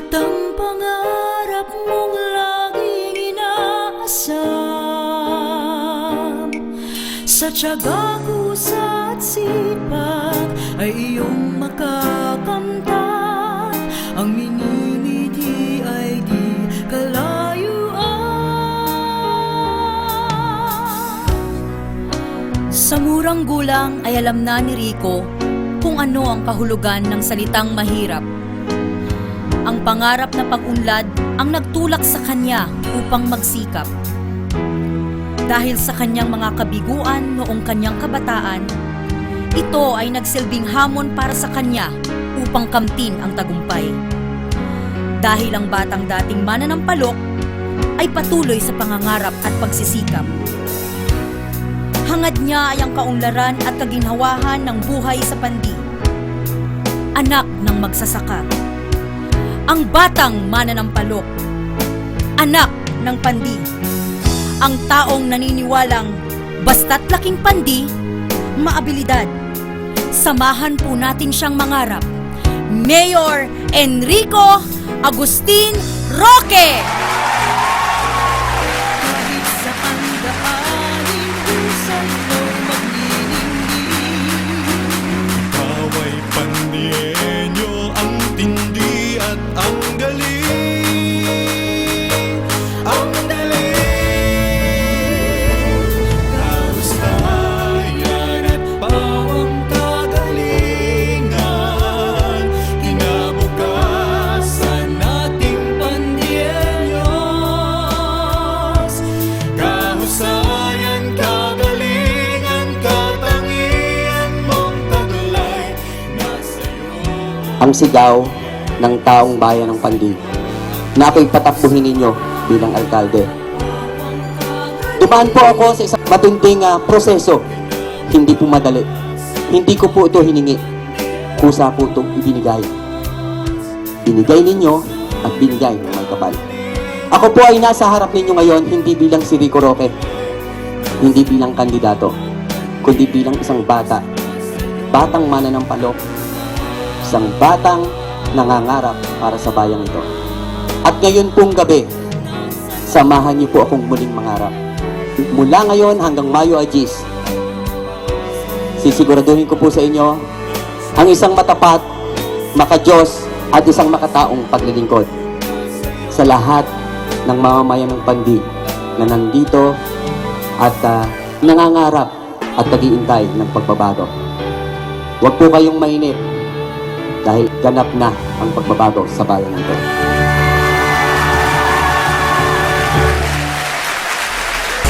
Ang pangarap mong laging inaasam, sa tiyaga, kusa at sipag ay iyong makakamtan. Ang minimiti ay di kalayuan. Sa murang gulang ay alam na ni Rico kung ano ang kahulugan ng salitang mahirap. Ang pangarap na pag-unlad ang nagtulak sa kanya upang magsikap. Dahil sa kanyang mga kabiguan noong kanyang kabataan, ito ay nagsilbing hamon para sa kanya upang kamtin ang tagumpay. Dahil ang batang dating mananampalok ay patuloy sa pangangarap at pagsisikap. Hangad niya ay ang kaunlaran at kaginhawahan ng buhay sa Pandi. Anak ng magsasaka. Ang batang mananampalok, anak ng Pandi, ang taong naniniwalang basta't laking Pandi, maabilidad. Samahan po natin siyang mangarap. Mayor Enrico Agustin Roque! Kahit sa handaanin, puso'y magniningning. Ikaw ay Pandienyo, ang tindi at ang galing. Ang galing. Kahusayan at pawang kagalingan, kinabukasan nating Pandianyos. Kahusayan, kagalingan, katangian mong taglay, nasa'yo. Ang sigaw ng taong bayan ng Pandi na ako'y patakbuhin ninyo bilang alkalde. Dumaan po ako sa isang matinding proseso. Hindi po madali. Hindi ko po ito hiningi. Kusa po itong ibinigay. Binigay ninyo at binigay ng may kapal. Ako po ay nasa harap ninyo ngayon hindi bilang si Rico Roque, hindi bilang kandidato, kundi bilang isang bata. Batang mananampalok, isang batang nangangarap para sa bayang ito. At ngayon pong gabi, samahan niyo po akong muling mangarap. Mula ngayon hanggang Mayo Agis, sisiguraduhin ko po sa inyo ang isang matapat, makadiyos at isang makataong paglilingkod sa lahat ng mamamayan ng Pandi na nandito at nangangarap at nag-iintay ng pagbabago. Huwag po kayong mainip dahil ganap na ang pagbabago sa bayan nito.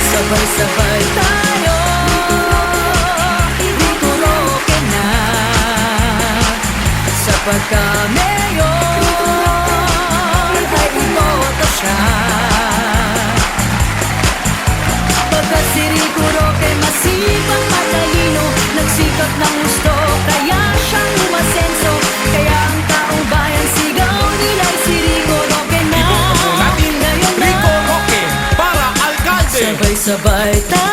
Sabay-sabay tayo, Rico Roque na, sa pagka-mayor ay iboto siya. Pagkat si Rico Roque masipag, matalino, nagsikap ng gusto, kaya siyang umasenso. Kaya ang taong bayan sigaw nila ay si Rico Roque na. Iboto po natin Ngayon na, Rico Roque para alkalde. sabay-sabay tayo.